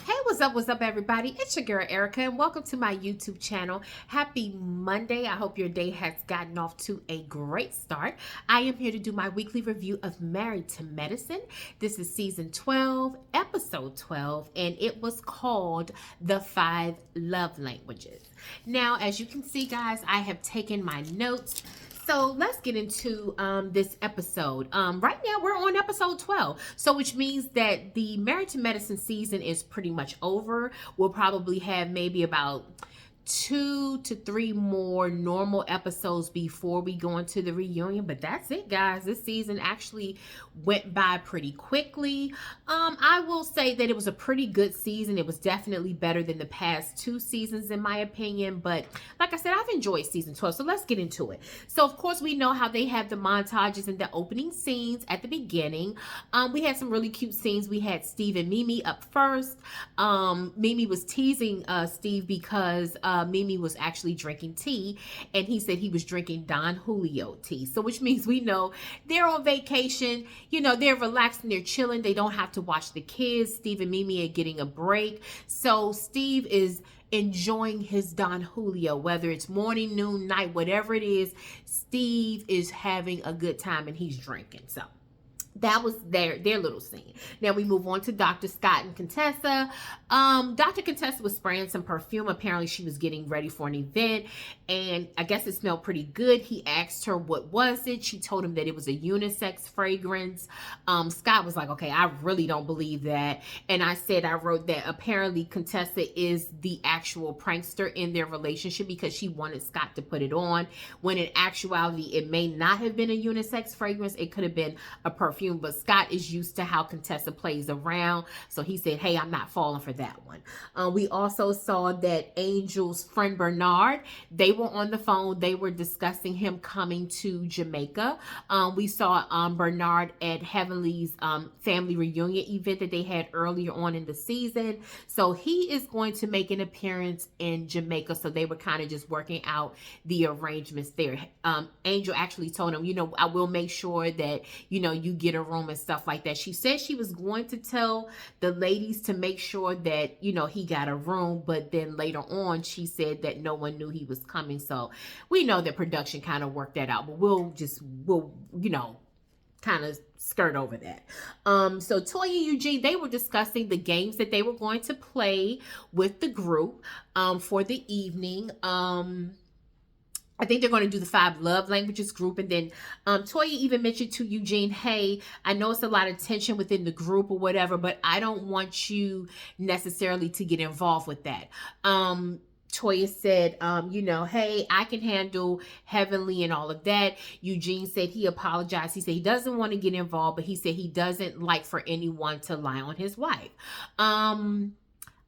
Hey, what's up, everybody? It's your girl Erica, and welcome to my YouTube channel. Happy Monday. I hope your day has gotten off to a great start. I am here to do my weekly review of Married to Medicine. This is season 12, episode 12, and it was called The Five Love Languages. Now, as you can see, guys, I have taken my notes. So let's get into this episode. Right now, we're on episode 12. So, which means that the Married to Medicine season is pretty much over. We'll probably have maybe about 2 to 3 more normal episodes before we go into the reunion, but that's it, guys. This season actually went by pretty quickly. I will say that it was a pretty good season. It was definitely better than the past 2 seasons in my opinion, but like I said, I've enjoyed season 12, so let's get into it. So of course we know how they have the montages and the opening scenes at the beginning. We had some really cute scenes. We had Steve and Mimi up first. Mimi was teasing Steve because Mimi was actually drinking tea, and he said he was drinking Don Julio tea. So which means we know they're on vacation, they're relaxing, they're chilling, they don't have to watch the kids. Steve and Mimi are getting a break. So Steve is enjoying his Don Julio, whether it's morning, noon, night, whatever it is, Steve is having a good time and he's drinking. So that was their little scene. Now we move on to Dr. Scott and Contessa. Dr. Contessa was spraying some perfume. Apparently she was getting ready for an event, and I guess it smelled pretty good. He asked her what was it. She told him that it was a unisex fragrance. Scott was like, okay, I really don't believe that. And I wrote that apparently Contessa is the actual prankster in their relationship because she wanted Scott to put it on, when in actuality it may not have been a unisex fragrance. It could have been a perfume, but Scott is used to how Contessa plays around. So he said, hey, I'm not falling for that one. We also saw that Angel's friend Bernard, they were on the phone. They were discussing him coming to Jamaica. We saw Bernard at Heavenly's family reunion event that they had earlier on in the season. So he is going to make an appearance in Jamaica. So they were kind of just working out the arrangements there. Angel actually told him, I will make sure that, you get a room and stuff like that. She said she was going to tell the ladies to make sure that, he got a room, but then later on she said that no one knew he was coming. So we know that production kind of worked that out, but we'll kind of skirt over that. So Toya and Eugene, they were discussing the games that they were going to play with the group for the evening. I think they're going to do the 5 love languages group. And then Toya even mentioned to Eugene, hey, I know it's a lot of tension within the group or whatever, but I don't want you necessarily to get involved with that. Toya said, hey, I can handle Heavenly and all of that. Eugene said he apologized. He said he doesn't want to get involved, but he said he doesn't like for anyone to lie on his wife.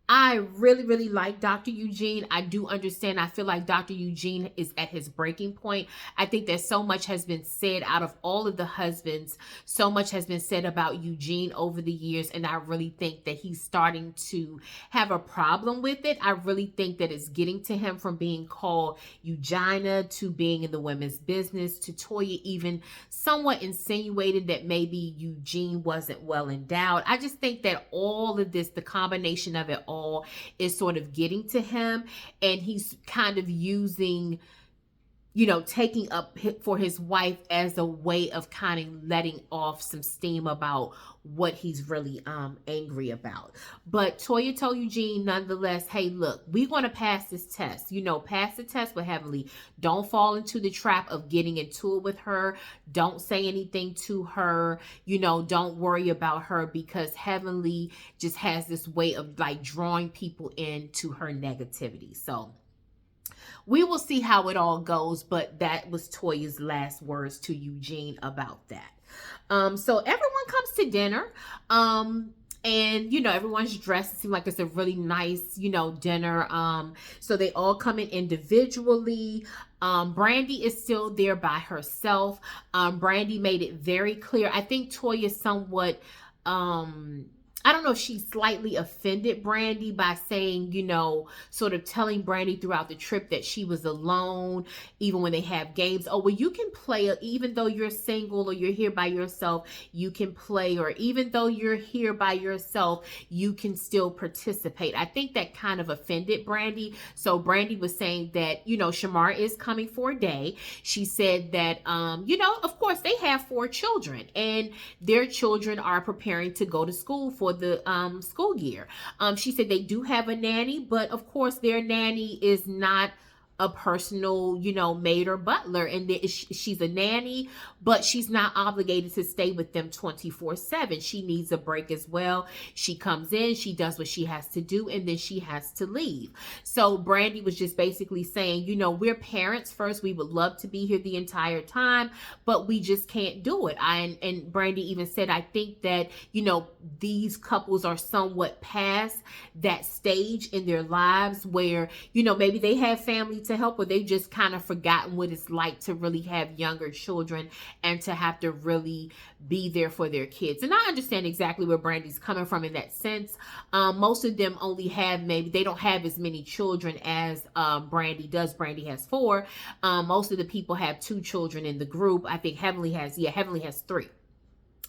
I really, really like Dr. Eugene. I do understand. I feel like Dr. Eugene is at his breaking point. I think that so much has been said out of all of the husbands. So much has been said about Eugene over the years. And I really think that he's starting to have a problem with it. I really think that it's getting to him, from being called Eugenia to being in the women's business to Toya even somewhat insinuated that maybe Eugene wasn't well endowed. I just think that all of this, the combination of it all, is sort of getting to him, and he's kind of using, taking up for his wife as a way of kind of letting off some steam about what he's really angry about. But Toya told Eugene nonetheless, hey, look, we're going to pass this test. Pass the test with Heavenly. Don't fall into the trap of getting into it with her. Don't say anything to her. Don't worry about her, because Heavenly just has this way of like drawing people into her negativity. So we will see how it all goes, but that was Toya's last words to Eugene about that. So everyone comes to dinner. And everyone's dressed. It seems like it's a really nice dinner. So they all come in individually. Brandy is still there by herself. Brandy made it very clear. I think Toya somewhat I don't know if she slightly offended Brandy by saying, sort of telling Brandy throughout the trip that she was alone, even when they have games. Oh, well, you can play, even though you're single or you're here by yourself, you can play, or even though you're here by yourself, you can still participate. I think that kind of offended Brandy. So Brandy was saying that, Chamar is coming for a day. She said that, of course, they have 4 children, and their children are preparing to go to school for the school year. She said they do have a nanny, but of course their nanny is not a personal, maid or butler, and she's a nanny, but she's not obligated to stay with them 24/7. She needs a break as well. She comes in, she does what she has to do, and then she has to leave. So Brandy was just basically saying, we're parents first. We would love to be here the entire time, but we just can't do it. And Brandy even said, I think that, these couples are somewhat past that stage in their lives where, maybe they have family to help, or they've just kind of forgotten what it's like to really have younger children and to have to really be there for their kids. And I understand exactly where Brandy's coming from in that sense. Most of them only have, maybe they don't have as many children as Brandy does. Brandy has 4. Most of the people have 2 children in the group. I think Heavenly has 3.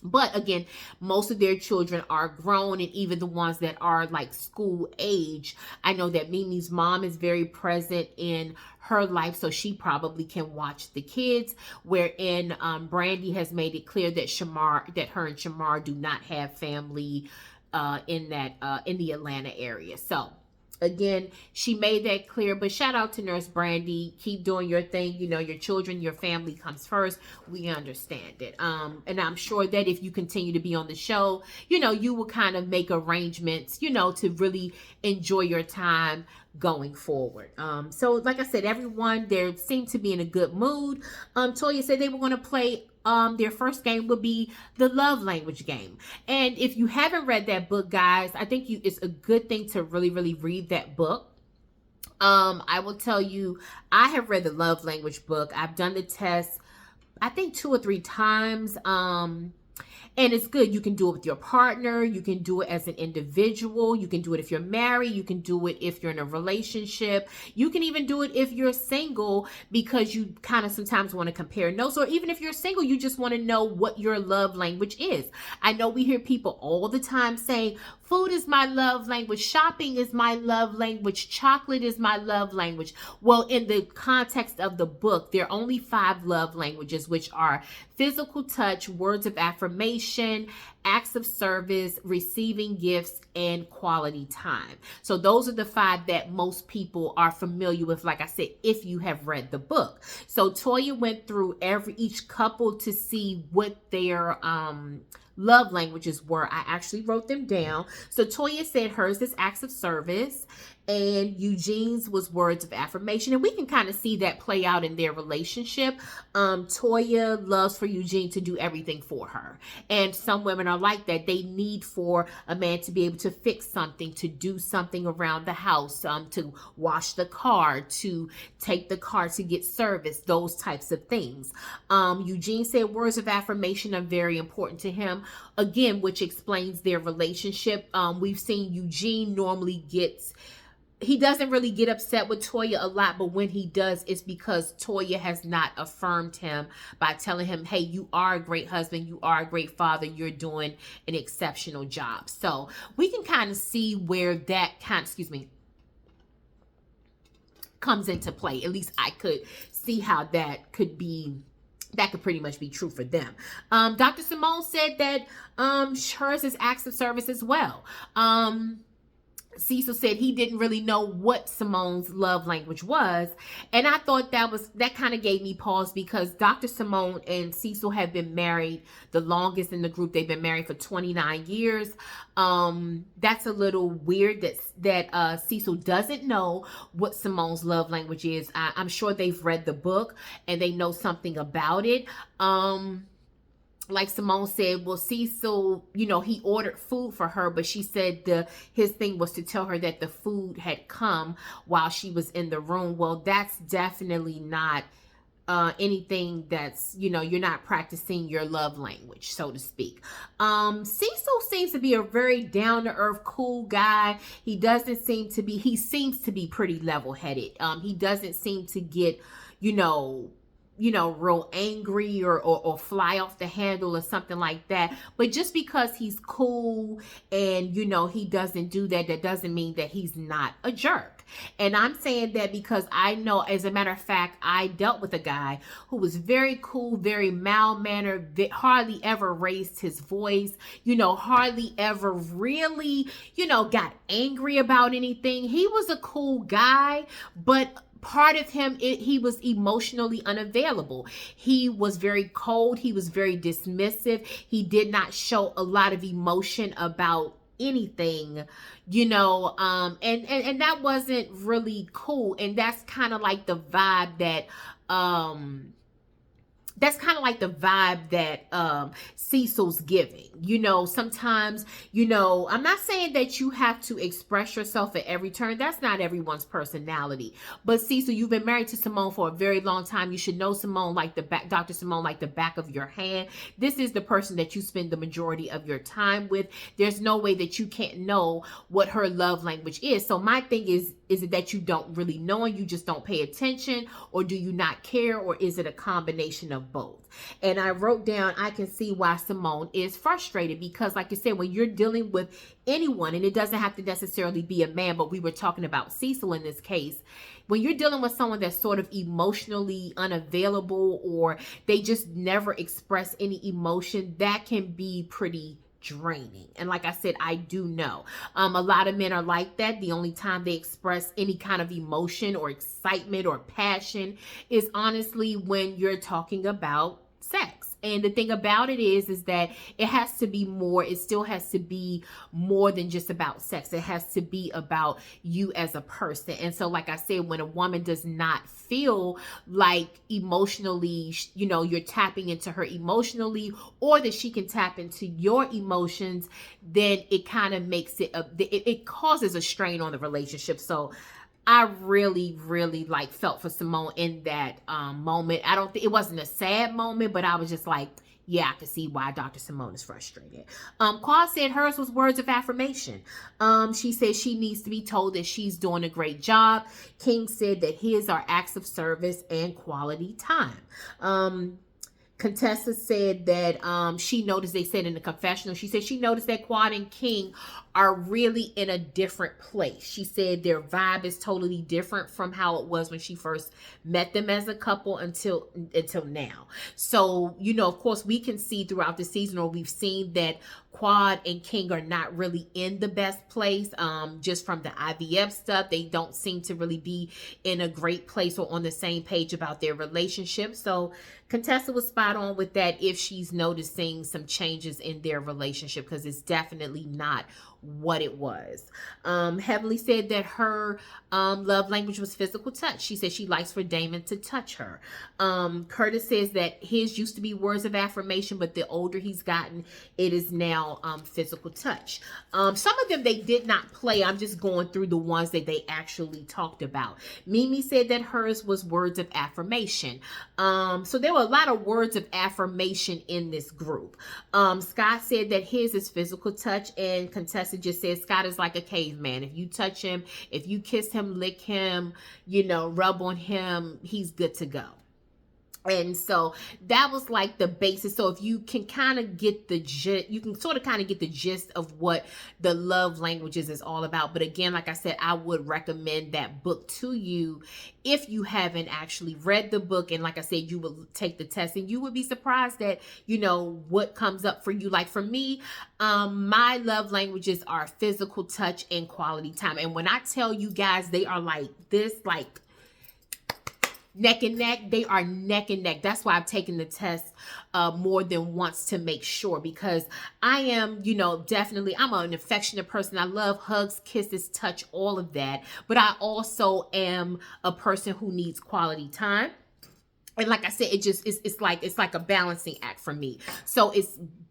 But again, most of their children are grown, and even the ones that are like school age. I know that Mimi's mom is very present in her life, so she probably can watch the kids, wherein Brandy has made it clear that her and Chamar do not have family in the Atlanta area. So again, she made that clear. But shout out to Nurse Brandy. Keep doing your thing. Your children, your family comes first. We understand it. And I'm sure that if you continue to be on the show, you will kind of make arrangements, to really enjoy your time going forward. So like I said, everyone there seemed to be in a good mood. Toya said they were going to play their first game would be the love language game. And if you haven't read that book, guys, I think it's a good thing to really, really read that book. I will tell you, I have read the love language book. I've done the test, I think 2 or 3 times. And it's good. You can do it with your partner. You can do it as an individual. You can do it if you're married. You can do it if you're in a relationship. You can even do it if you're single, because you kind of sometimes want to compare notes. Or even if you're single, you just want to know what your love language is. I know we hear people all the time saying, food is my love language. Shopping is my love language. Chocolate is my love language. Well, in the context of the book, there are only 5 love languages, which are physical touch, words of affirmation, acts of service, receiving gifts, and quality time. So those are the 5 that most people are familiar with, like I said, if you have read the book. So Toya went through each couple to see what their love languages were. I actually wrote them down. So Toya said hers is acts of service, and Eugene's was words of affirmation. And we can kind of see that play out in their relationship. Toya loves for Eugene to do everything for her. And some women are like that. They need for a man to be able to fix something, to do something around the house, to wash the car, to take the car to get service, those types of things. Eugene said words of affirmation are very important to him. Again, which explains their relationship. We've seen Eugene normally he doesn't really get upset with Toya a lot, but when he does, it's because Toya has not affirmed him by telling him, hey, you are a great husband, you are a great father, you're doing an exceptional job. So we can kind of see where that comes into play. At least I could see how that could pretty much be true for them. Dr. Simone said that hers is acts of service as well. Cecil said he didn't really know what Simone's love language was. And I thought that kind of gave me pause, because Dr. Simone and Cecil have been married the longest in the group. They've been married for 29 years. That's a little weird that Cecil doesn't know what Simone's love language is. I'm sure they've read the book and they know something about it. Like Simone said, well, Cecil, he ordered food for her, but she said his thing was to tell her that the food had come while she was in the room. Well, that's definitely not anything that's, you're not practicing your love language, so to speak. Cecil seems to be a very down-to-earth, cool guy. He seems to be pretty level-headed. He doesn't seem to get, you know, real angry or fly off the handle or something like that. But just because he's cool and, he doesn't do that, that doesn't mean that he's not a jerk. And I'm saying that because I know, as a matter of fact, I dealt with a guy who was very cool, very mild-mannered, hardly ever raised his voice, hardly ever really, got angry about anything. He was a cool guy, but part of him, he was emotionally unavailable. He was very cold. He was very dismissive. He did not show a lot of emotion about anything, and that wasn't really cool. And that's kind of like the vibe that Cecil's giving. Sometimes, I'm not saying that you have to express yourself at every turn. That's not everyone's personality. But Cecil, you've been married to Simone for a very long time. You should know Simone like Dr. Simone like the back of your hand. This is the person that you spend the majority of your time with. There's no way that you can't know what her love language is. So my thing is it that you don't really know and you just don't pay attention, or do you not care, or is it a combination of both? And I wrote down, I can see why Simone is frustrated, because like I said, when you're dealing with anyone, and it doesn't have to necessarily be a man, but we were talking about Cecil in this case, when you're dealing with someone that's sort of emotionally unavailable, or they just never express any emotion, that can be pretty draining. And like I said, I do know a lot of men are like that. The only time they express any kind of emotion or excitement or passion is honestly when you're talking about sex. And the thing about it is that it has to be more, it still has to be more than just about sex. It has to be about you as a person. And so, like I said, when a woman does not feel like emotionally, you're tapping into her emotionally, or that she can tap into your emotions, then it kind of makes it causes a strain on the relationship. So I really, really felt for Simone in that moment. I don't think it wasn't a sad moment, but I was just like, yeah, I could see why Dr. Simone is frustrated. Claude said hers was words of affirmation. She said she needs to be told that she's doing a great job. King said that his are acts of service and quality time. Contessa said that she noticed, they said in the confessional, she said she noticed that Quad and King are really in a different place. She said their vibe is totally different from how it was when she first met them as a couple until now. So, of course, we can see throughout the season, or we've seen that Quad and King are not really in the best place. Just from the IVF stuff, they don't seem to really be in a great place or on the same page about their relationship. So Contessa was spot on with that, if she's noticing some changes in their relationship, because it's definitely not what it was. Heavenly said that her love language was physical touch. She said she likes for Damon to touch her. Curtis says that his used to be words of affirmation, but the older he's gotten, it is now physical touch. Some of them they did not play. I'm just going through the ones that they actually talked about. Mimi said that hers was words of affirmation. So there were a lot of words of affirmation in this group. Scott said that his is physical touch, and Contessa just said Scott is like a caveman. If you touch him, if you kiss him, lick him, rub on him, he's good to go. And so that was like the basis. So if you can kind of get the gist, you can sort of kind of get the gist of what the love languages is all about. But again, like I said, I would recommend that book to you if you haven't actually read the book. And like I said, you will take the test and you would be surprised at, what comes up for you. Like for me, my love languages are physical touch and quality time. And when I tell you guys, they are like this, like neck and neck. They are neck and neck. That's why I've taken the test more than once to make sure, because I am, definitely, I'm an affectionate person. I love hugs, kisses, touch, all of that. But I also am a person who needs quality time. And like I said, it's like a balancing act for me. So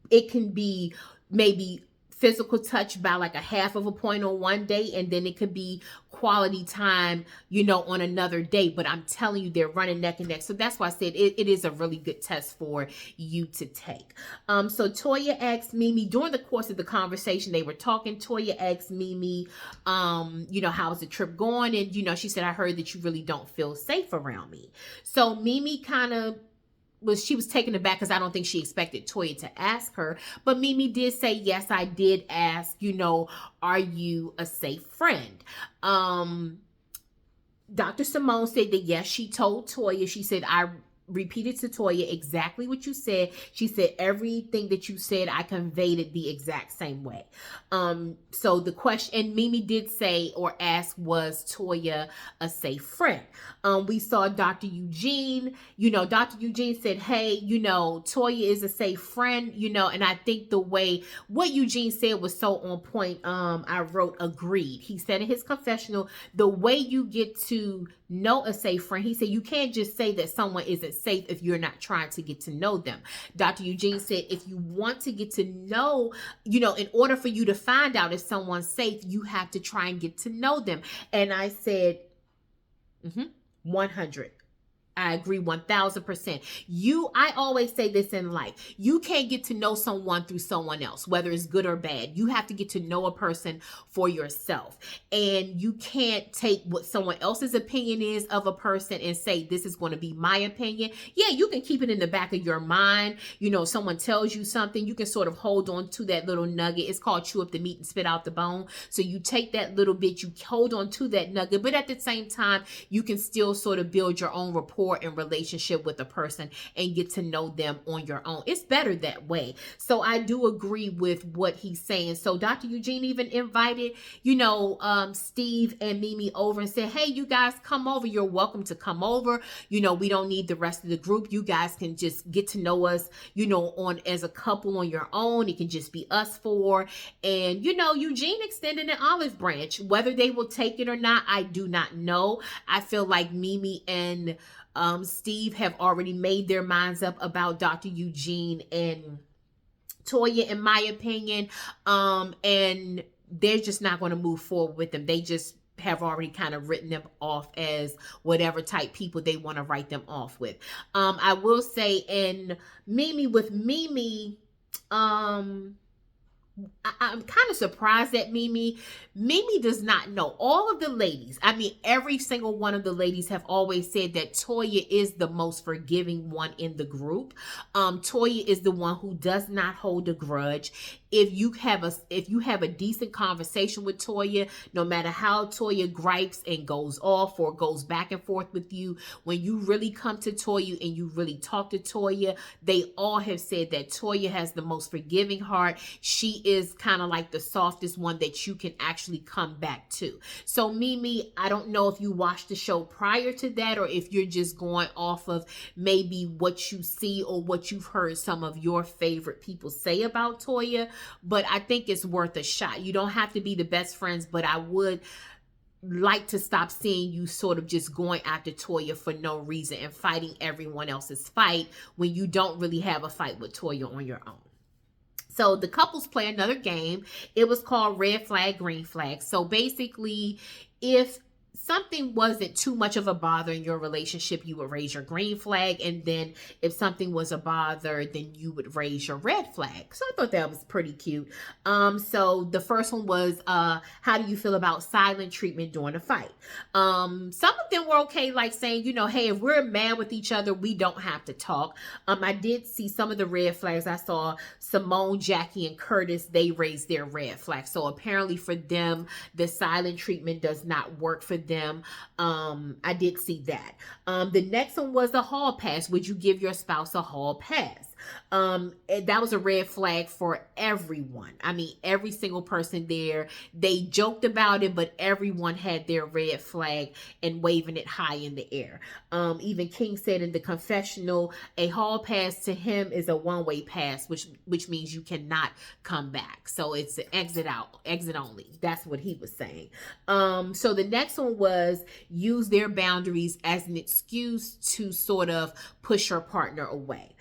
it can be maybe physical touch by like a half of a point on one day, and then it could be quality time, on another day. But I'm telling you, they're running neck and neck. So that's why I said it is a really good test for you to take. So Toya asked Mimi during the course of the conversation, they were talking. Toya asked Mimi, how's the trip going? And, she said, I heard that you really don't feel safe around me. So Mimi kind of she was taken aback because I don't think she expected Toya to ask her. But Mimi did say, yes, I did ask, are you a safe friend? Dr. Simone said that, yes, she told Toya. She said, I repeated to Toya exactly what you said. She said, everything that you said, I conveyed it the exact same way. So the question, and Mimi did say or ask, was Toya a safe friend? We saw Dr. Eugene, Dr. Eugene said, hey, Toya is a safe friend, and I think what Eugene said was so on point. I wrote agreed. He said in his confessional, the way you get to know a safe friend, he said, you can't just say that someone isn't safe if you're not trying to get to know them. Dr. Eugene said, if you want to get to know, in order for you to find out if someone's safe, you have to try and get to know them. And I said, 100. I agree 1000%. I always say this in life. You can't get to know someone through someone else, whether it's good or bad. You have to get to know a person for yourself. And you can't take what someone else's opinion is of a person and say, this is going to be my opinion. Yeah, you can keep it in the back of your mind. Someone tells you something, you can sort of hold on to that little nugget. It's called chew up the meat and spit out the bone. So you take that little bit, you hold on to that nugget, but at the same time, you can still sort of build your own rapport and relationship with a person and get to know them on your own. It's better that way. So I do agree with what he's saying. So Dr. Eugene even invited, Steve and Mimi over and said, hey, you guys come over. You're welcome to come over. We don't need the rest of the group. You guys can just get to know us, on as a couple on your own. It can just be us four. And, Eugene extended an olive branch. Whether they will take it or not, I do not know. I feel like Mimi and Steve have already made their minds up about Dr. Eugene and Toya, in my opinion. And they're just not going to move forward with them. They just have already kind of written them off as whatever type people they want to write them off with. I will say, and Mimi, I'm kind of surprised that Mimi does not know. All of the ladies, every single one of the ladies have always said that Toya is the most forgiving one in the group. Toya is the one who does not hold a grudge. If you have a decent conversation with Toya, no matter how Toya gripes and goes off or goes back and forth with you, when you really come to Toya and you really talk to Toya, they all have said that Toya has the most forgiving heart. She is kind of like the softest one that you can actually come back to. So Mimi, I don't know if you watched the show prior to that or if you're just going off of maybe what you see or what you've heard some of your favorite people say about Toya. But I think it's worth a shot. You don't have to be the best friends, but I would like to stop seeing you sort of just going after Toya for no reason and fighting everyone else's fight when you don't really have a fight with Toya on your own. So the couples play another game. It was called Red Flag, Green Flag. So basically, if something wasn't too much of a bother in your relationship, you would raise your green flag. And then if something was a bother, then you would raise your red flag. So I thought that was pretty cute. So the first one was, how do you feel about silent treatment during a fight? Some of them were okay, like saying, hey, if we're mad with each other, we don't have to talk. I did see some of the red flags. I saw Simone, Jackie, and Curtis, they raised their red flag. So apparently for them, the silent treatment does not work for them. I did see that. The next one was a hall pass. Would you give your spouse a hall pass? That was a red flag for everyone. Every single person there, they joked about it, but everyone had their red flag and waving it high in the air. Even King said in the confessional, a hall pass to him is a one-way pass, which means you cannot come back. So it's an exit only. That's what he was saying. So the next one was use their boundaries as an excuse to sort of push your partner away.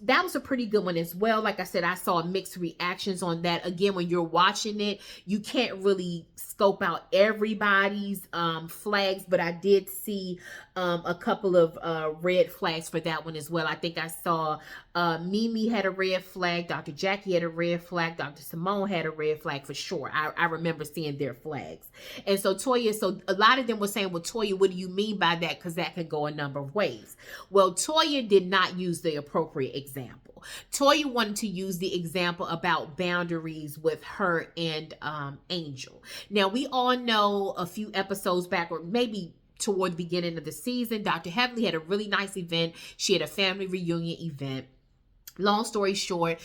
that was a pretty good one as well. Like I said, I saw mixed reactions on that. Again, when you're watching it, you can't really scope out everybody's flags, but I did see a couple of red flags for that one as well. I think I saw Mimi had a red flag, Dr. Jackie had a red flag, Dr. Simone had a red flag for sure. I remember seeing their flags. And so Toya, so a lot of them were saying, well, Toya, what do you mean by that? Because that could go a number of ways. Well, Toya did not use the appropriate example. Toya wanted to use the example about boundaries with her and Angel. Now, we all know a few episodes back, or maybe toward the beginning of the season, Dr. Heavenly had a really nice event. She had a family reunion event. Long story short,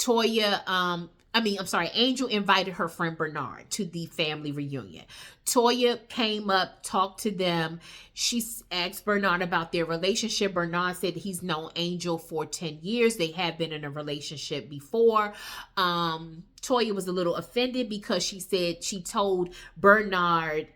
Angel invited her friend Bernard to the family reunion. Toya came up, talked to them. She asked Bernard about their relationship. Bernard said he's known Angel for 10 years. They have been in a relationship before. Toya was a little offended because she said she told Bernard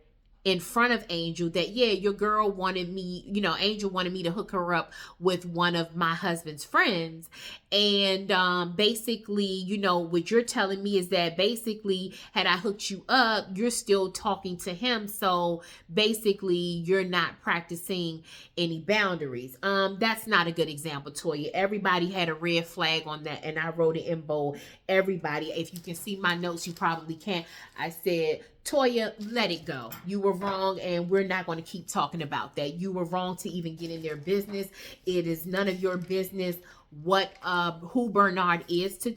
in front of Angel that, yeah, your girl wanted me, Angel wanted me to hook her up with one of my husband's friends. And basically, what you're telling me is that basically, had I hooked you up, you're still talking to him. So basically, you're not practicing any boundaries. That's not a good example, Toya. Everybody had a red flag on that, and I wrote it in bold. Everybody. If you can see my notes, you probably can't. I said, Toya, let it go. You were wrong, and we're not going to keep talking about that. You were wrong to even get in their business. It is none of your business who Bernard is to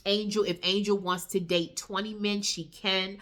Angel. If Angel wants to date 20 men, she can.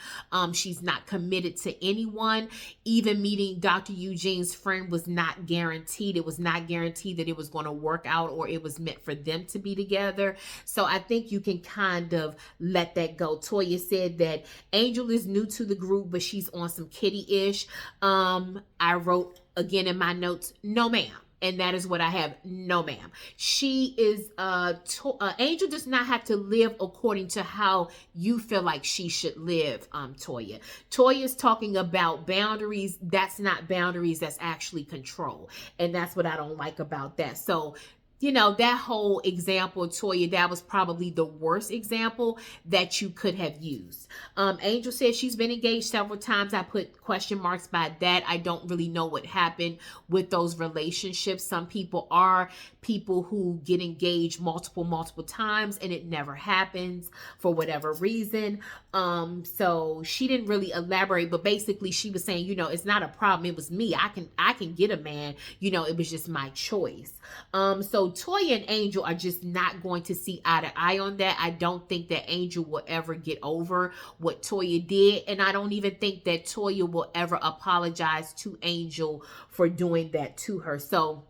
She's not committed to anyone. Even meeting Dr. Eugene's friend was not guaranteed. It was not guaranteed that it was going to work out or it was meant for them to be together. So I think you can kind of let that go. Toya said that Angel is new to the group, but she's on some kitty-ish. I wrote again in my notes, no ma'am. And that is what I have. No, ma'am. She is, Angel does not have to live according to how you feel like she should live, Toya. Toya is talking about boundaries. That's not boundaries. That's actually control. And that's what I don't like about that. So, that whole example, Toya, that was probably the worst example that you could have used. Angel says she's been engaged several times. I put question marks by that. I don't really know what happened with those relationships. Some people are people who get engaged multiple times and it never happens for whatever reason. So she didn't really elaborate, but basically she was saying, it's not a problem. It was me. I can get a man. It was just my choice. So Toya and Angel are just not going to see eye to eye on that. I don't think that Angel will ever get over what Toya did. And I don't even think that Toya will ever apologize to Angel for doing that to her. So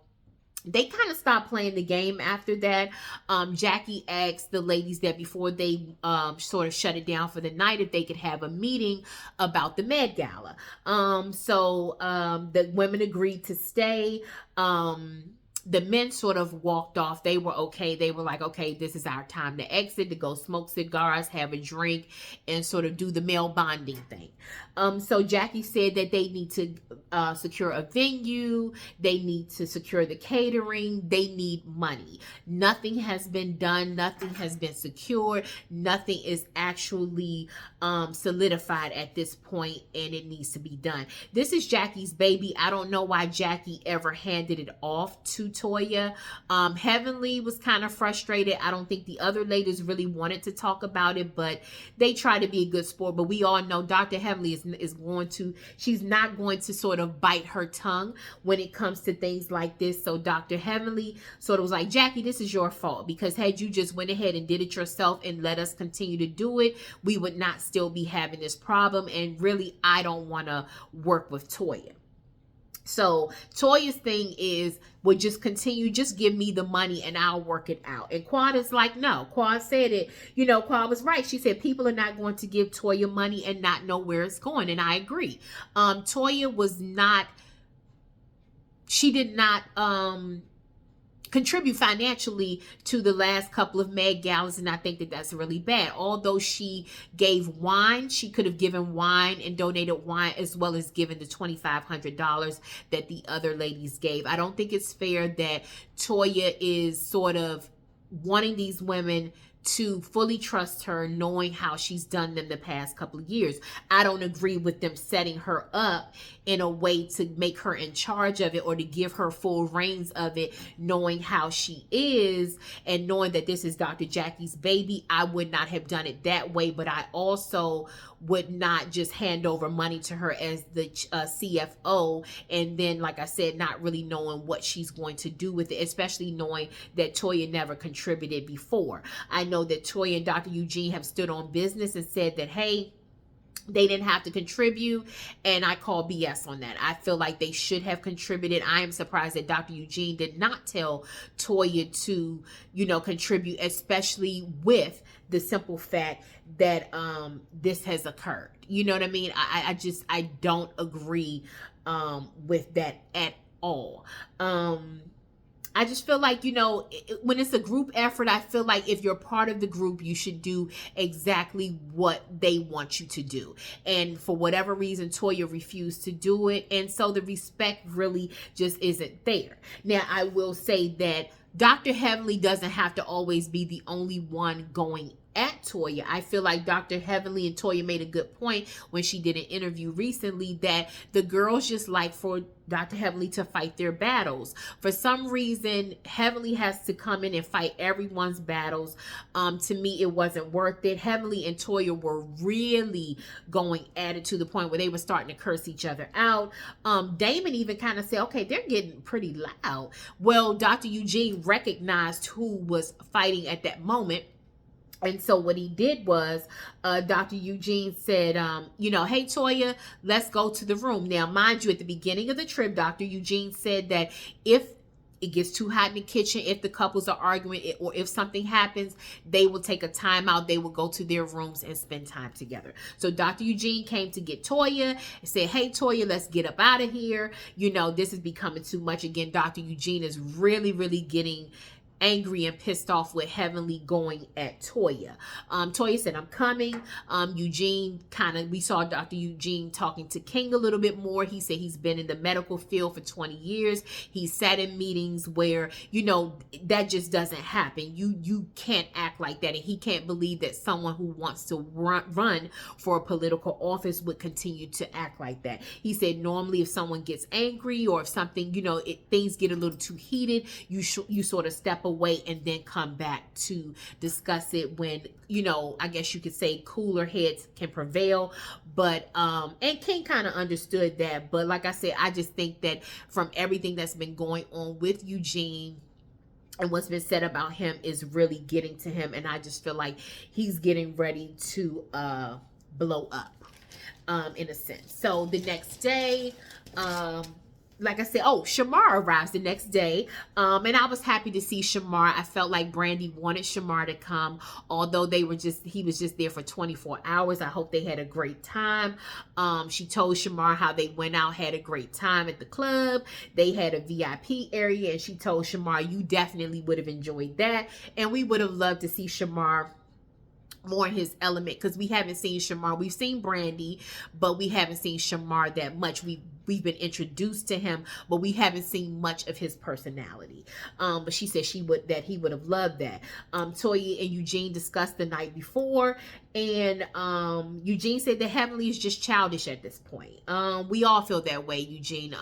they kind of stopped playing the game after that. Jackie asked the ladies that before they sort of shut it down for the night if they could have a meeting about the Med Gala. So the women agreed to stay. The men sort of walked off. They were okay. They were like, okay, this is our time to exit, to go smoke cigars, have a drink, and sort of do the male bonding thing. So Jackie said that they need to secure a venue. They need to secure the catering. They need money. Nothing has been done. Nothing has been secured. Nothing is actually solidified at this point, and it needs to be done. This is Jackie's baby. I don't know why Jackie ever handed it off to Toya. Heavenly was kind of frustrated. I don't think the other ladies really wanted to talk about it, but they try to be a good sport. But we all know Dr. Heavenly she's not going to sort of bite her tongue when it comes to things like this. So Dr. Heavenly sort of was like, Jackie, this is your fault, because had you just went ahead and did it yourself and let us continue to do it, we would not still be having this problem. And really, I don't want to work with Toya. So Toya's thing is, would just continue, just give me the money and I'll work it out. And Quad is like, no. Quad said it, Quad was right. She said people are not going to give Toya money and not know where it's going. And I agree. Toya she did not contribute financially to the last couple of Med Galas, and I think that that's really bad. Although she gave wine, she could have given wine and donated wine as well as given the $2,500 that the other ladies gave. I don't think it's fair that Toya is sort of wanting these women to fully trust her, knowing how she's done them the past couple of years. I don't agree with them setting her up in a way to make her in charge of it or to give her full reins of it, knowing how she is and knowing that this is Dr. Jackie's baby. I would not have done it that way, but I also would not just hand over money to her as the CFO and then, like I said, not really knowing what she's going to do with it, especially knowing that Toya never contributed before. I know that Toya and Dr. Eugene have stood on business and said that, hey, they didn't have to contribute, and I call BS on that. I feel like they should have contributed. I am surprised that Dr. Eugene did not tell Toya to, contribute, especially with the simple fact that this has occurred. You know what I mean? I don't agree with that at all. I just feel like, when it's a group effort, I feel like if you're part of the group, you should do exactly what they want you to do. And for whatever reason, Toya refused to do it. And so the respect really just isn't there. Now, I will say that Dr. Heavenly doesn't have to always be the only one going at Toya. I feel like Dr. Heavenly and Toya made a good point when she did an interview recently that the girls just like for Dr. Heavenly to fight their battles. For some reason, Heavenly has to come in and fight everyone's battles. To me, it wasn't worth it. Heavenly and Toya were really going at it to the point where they were starting to curse each other out. Damon even kind of said, okay, they're getting pretty loud. Well, Dr. Eugene recognized who was fighting at that moment. And so what he did was, Dr. Eugene said, hey, Toya, let's go to the room. Now, mind you, at the beginning of the trip, Dr. Eugene said that if it gets too hot in the kitchen, if the couples are arguing or if something happens, they will take a time out. They will go to their rooms and spend time together. So Dr. Eugene came to get Toya and said, hey, Toya, let's get up out of here. This is becoming too much. Again, Dr. Eugene is really, really getting angry and pissed off with Heavenly going at Toya. Toya said, I'm coming. Eugene we saw Dr. Eugene talking to King a little bit more. He said he's been in the medical field for 20 years. He sat in meetings where, that just doesn't happen. You can't act like that. And he can't believe that someone who wants to run for a political office would continue to act like that. He said, normally if someone gets angry or if something, things get a little too heated, you sort of step away and then come back to discuss it when, I guess you could say cooler heads can prevail. But, and King kind of understood that. But like I said, I just think that from everything that's been going on with Eugene and what's been said about him is really getting to him. And I just feel like he's getting ready to blow up, in a sense. So the next day, like I said, Chamar arrives the next day. And I was happy to see Chamar. I felt like Brandy wanted Chamar to come, although he was just there for 24 hours. I hope they had a great time. She told Chamar how they went out, had a great time at the club. They had a VIP area, and she told Chamar, you definitely would have enjoyed that. And we would have loved to see Chamar more in his element, because we haven't seen Chamar. We've seen Brandy, but we haven't seen Chamar that much. We've been introduced to him, but we haven't seen much of his personality. But she said he would have loved that. Toya and Eugene discussed the night before, and Eugene said that Heavenly is just childish at this point. We all feel that way, Eugene.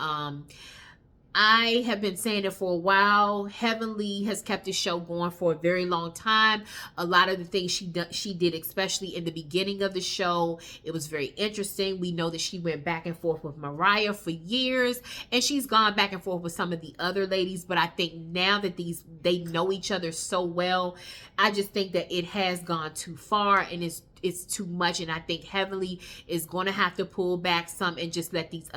I have been saying it for a while. Heavenly has kept the show going for a very long time. A lot of the things she did, especially in the beginning of the show, it was very interesting. We know that she went back and forth with Mariah for years, and she's gone back and forth with some of the other ladies. But I think now that they know each other so well, I just think that it has gone too far, and it's too much. And I think Heavenly is going to have to pull back some and just let these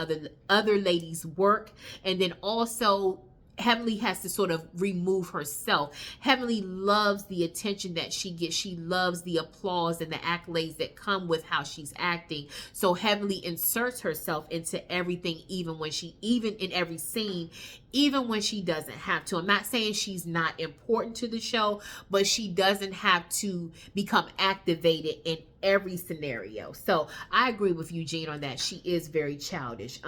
other ladies work. And then also Heavenly has to sort of remove herself. Heavenly loves the attention that she gets. She loves the applause and the accolades that come with how she's acting. So Heavenly inserts herself into everything, even in every scene, even when she doesn't have to. I'm not saying she's not important to the show, but she doesn't have to become activated in every scenario. So I agree with Eugene on that. She is very childish.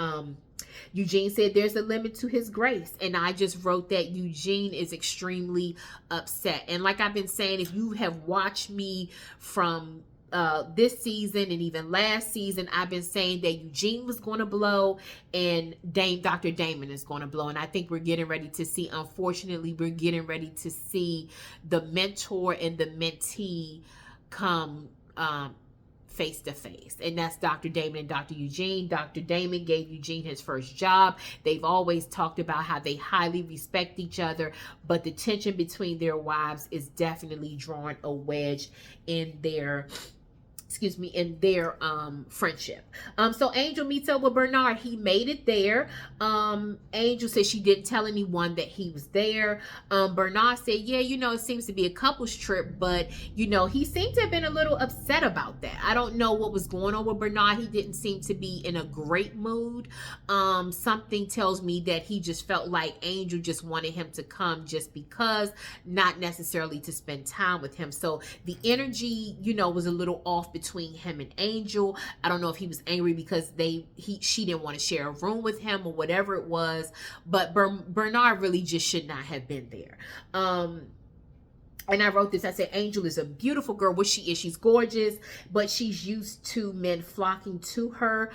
Eugene said there's a limit to his grace. And I just wrote that Eugene is extremely upset. And like I've been saying, if you have watched me from this season and even last season, I've been saying that Eugene was going to blow and Dr. Damon is going to blow. And I think we're getting ready to see, unfortunately, we're getting ready to see the mentor and the mentee come face to face, and that's Dr. Damon and Dr. Eugene. Dr. Damon gave Eugene his first job. They've always talked about how they highly respect each other, but the tension between their wives is definitely drawing a wedge in their friendship. So Angel meets up with Bernard. He made it there. Angel said she didn't tell anyone that he was there. Bernard said, yeah, it seems to be a couple's trip, but he seemed to have been a little upset about that. I don't know what was going on with Bernard. He didn't seem to be in a great mood. Something tells me that he just felt like Angel just wanted him to come just because, not necessarily to spend time with him. So the energy, was a little off between him and Angel. I don't know if he was angry because she didn't want to share a room with him or whatever it was, but Bernard really just should not have been there. And I wrote this, I said, Angel is a beautiful girl, which she is. She's gorgeous, but she's used to men flocking to her.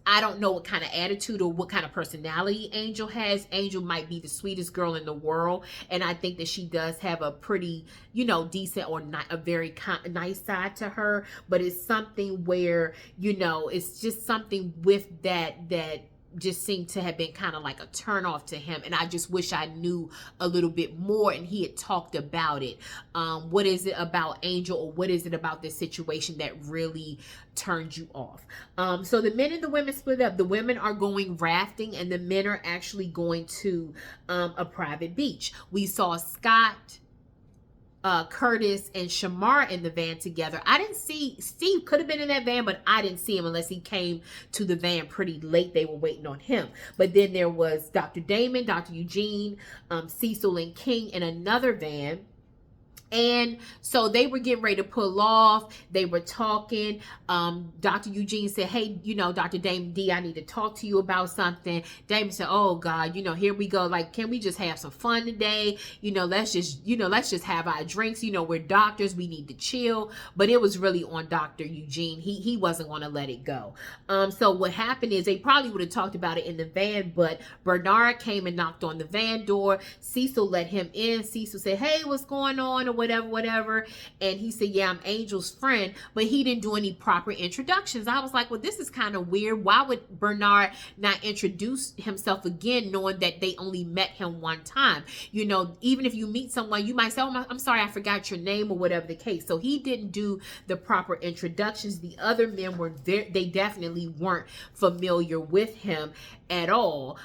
I don't know what kind of attitude or what kind of personality Angel has. Angel might be the sweetest girl in the world, and I think that she does have a pretty, decent or not a very nice side to her. But it's something where, it's just something with that just seemed to have been kind of like a turn off to him, and I just wish I knew a little bit more and he had talked about it. What is it about Angel, or what is it about this situation that really turned you off? So the men and the women split up. The women are going rafting and the men are actually going to a private beach. We saw Scott, Curtis, and Chamar in the van together. I didn't see Steve. Could have been in that van, but I didn't see him unless he came to the van pretty late. They were waiting on him. But then there was Dr. Damon, Dr. Eugene, Cecil, and King in another van. And so they were getting ready to pull off. They were talking. Dr. Eugene said, hey, Dr. Damon D, I need to talk to you about something. Damon said, oh God, here we go. Like, can we just have some fun today? Let's just have our drinks. We're doctors. We need to chill. But it was really on Dr. Eugene. He wasn't going to let it go. So what happened is they probably would have talked about it in the van, but Bernard came and knocked on the van door. Cecil let him in. Cecil said, hey, what's going on? Or whatever. And he said, yeah, I'm Angel's friend, but he didn't do any proper introductions. I was like, well, this is kind of weird. Why would Bernard not introduce himself again, knowing that they only met him one time? Even if you meet someone, you might say, oh, I'm sorry, I forgot your name, or whatever the case. So he didn't do the proper introductions. The other men were there. They definitely weren't familiar with him at all.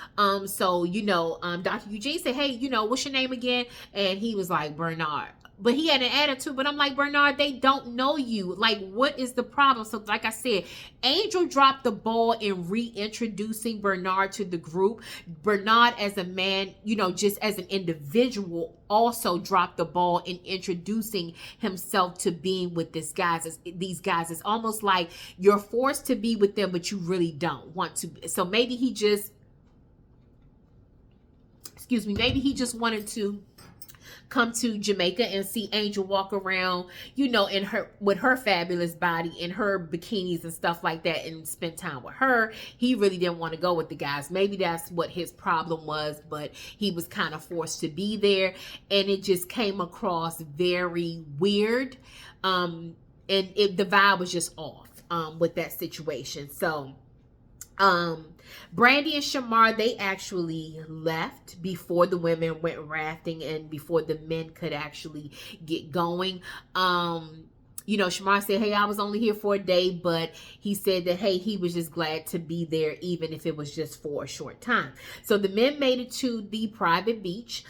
So Dr. Eugene said, hey, what's your name again? And he was like, Bernard. But he had an attitude. But I'm like, Bernard, they don't know you. Like, what is the problem? So like I said, Angel dropped the ball in reintroducing Bernard to the group. Bernard as a man, just as an individual, also dropped the ball in introducing himself to being with these guys. It's almost like you're forced to be with them, but you really don't want to. So maybe he just, maybe he just wanted to come to Jamaica and see Angel walk around, in with her fabulous body, in her bikinis and stuff like that, and spend time with her. He really didn't want to go with the guys. Maybe that's what his problem was, but he was kind of forced to be there, and it just came across very weird. And the vibe was just off with that situation. So Brandy and Chamar, they actually left before the women went rafting and before the men could actually get going. Chamar said, hey, I was only here for a day, but he said that, hey, he was just glad to be there, even if it was just for a short time. So the men made it to the private beach.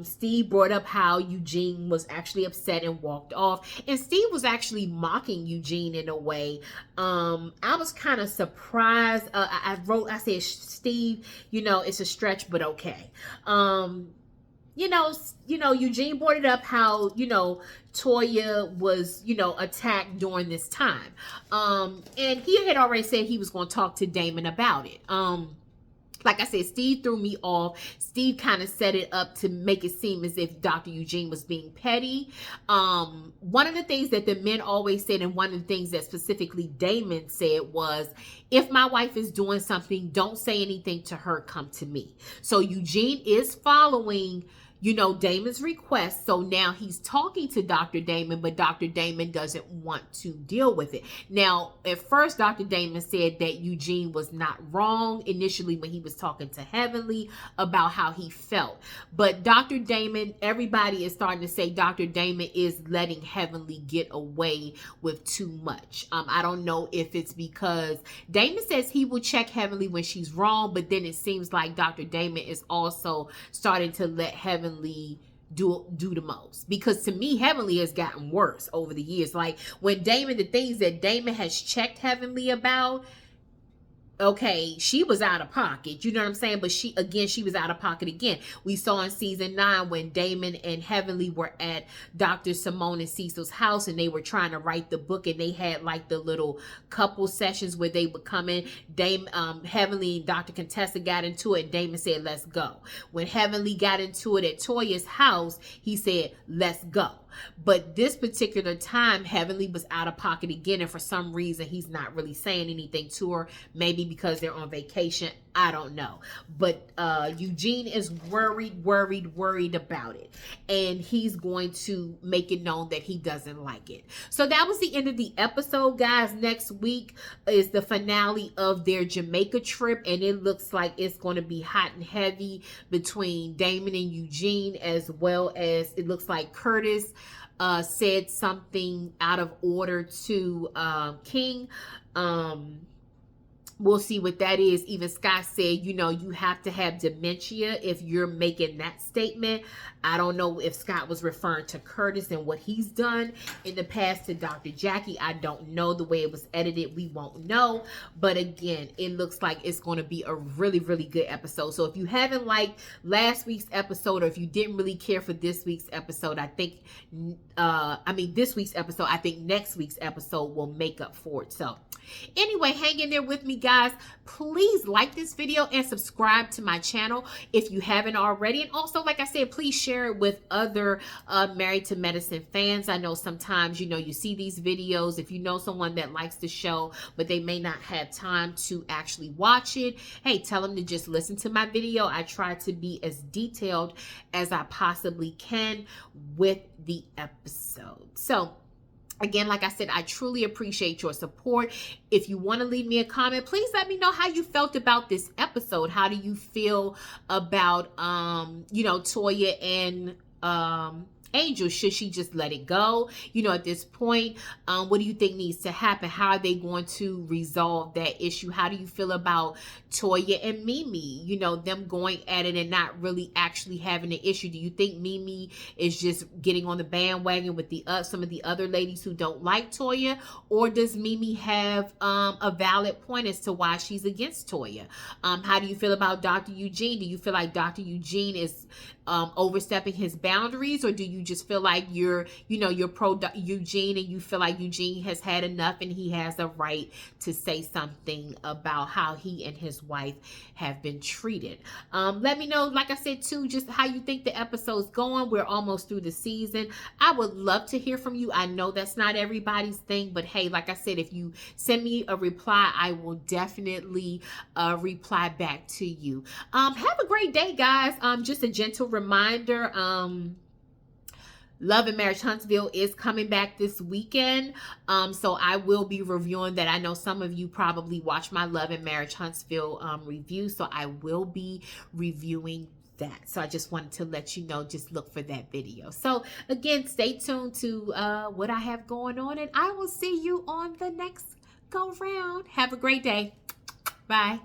Steve brought up how Eugene was actually upset and walked off. And Steve was actually mocking Eugene in a way. I was kind of surprised. I said, Steve, it's a stretch, but okay. Eugene brought it up how, Toya was, attacked during this time. And he had already said he was going to talk to Damon about it. Like I said, Steve threw me off. Steve kind of set it up to make it seem as if Dr. Eugene was being petty. One of the things that the men always said, and one of the things that specifically Damon said was, if my wife is doing something, don't say anything to her, come to me. So Eugene is following Damon's request. So now he's talking to Dr. Damon, but Dr. Damon doesn't want to deal with it. Now, at first, Dr. Damon said that Eugene was not wrong initially when he was talking to Heavenly about how he felt. But Dr. Damon, everybody is starting to say Dr. Damon is letting Heavenly get away with too much. I don't know if it's because Damon says he will check Heavenly when she's wrong, but then it seems like Dr. Damon is also starting to let Heavenly do the most, because to me Heavenly has gotten worse over the years. Like when the things that Damon has checked Heavenly about, okay, she was out of pocket, you know what I'm saying? But she was out of pocket again. We saw in season 9 when Damon and Heavenly were at Dr. Simone and Cecil's house, and they were trying to write the book, and they had like the little couple sessions where they would come in. Heavenly and Dr. Contessa got into it, and Damon said, let's go. When Heavenly got into it at Toya's house, he said, let's go. But this particular time, Heavenly was out of pocket again, and for some reason, he's not really saying anything to her. Maybe because they're on vacation. I don't know. But Eugene is worried about it. And he's going to make it known that he doesn't like it. So that was the end of the episode, guys. Next week is the finale of their Jamaica trip. And it looks like it's going to be hot and heavy between Damon and Eugene, as well as it looks like Curtis said something out of order to King. We'll see what that is. Even Scott said, you have to have dementia if you're making that statement. I don't know if Scott was referring to Curtis and what he's done in the past to Dr. Jackie. I don't know. The way it was edited, we won't know. But again, it looks like it's going to be a really, really good episode. So if you haven't liked last week's episode, or if you didn't really care for this week's episode, this week's episode, I think next week's episode will make up for it. So anyway, hang in there with me, guys. Please like this video and subscribe to my channel if you haven't already. And also, like I said, please share it with other Married to Medicine fans. I know sometimes, you see these videos. If you know someone that likes the show, but they may not have time to actually watch it, hey, tell them to just listen to my video. I try to be as detailed as I possibly can with the episode. So again, like I said, I truly appreciate your support. If you want to leave me a comment, please let me know how you felt about this episode. How do you feel about, Toya and Angel? Should she just let it go? At this point, what do you think needs to happen? How are they going to resolve that issue? How do you feel about Toya and Mimi? Them going at it and not really actually having an issue. Do you think Mimi is just getting on the bandwagon with some of the other ladies who don't like Toya? Or does Mimi have a valid point as to why she's against Toya? How do you feel about Dr. Eugene? Do you feel like Dr. Eugene is overstepping his boundaries, or do you just feel like you're pro Eugene and you feel like Eugene has had enough and he has a right to say something about how he and his wife have been treated? Let me know, like I said too, just how you think the episode's going. We're almost through the season. I would love to hear from you. I know that's not everybody's thing, but hey, like I said, if you send me a reply, I will definitely reply back to you. Have a great day, guys. Just a gentle reminder, Love and Marriage Huntsville is coming back this weekend. So I will be reviewing that. I know some of you probably watch my Love and Marriage Huntsville review, so I will be reviewing that. So I just wanted to let you know, just look for that video. So again, stay tuned to what I have going on, and I will see you on the next go round. Have a great day. Bye.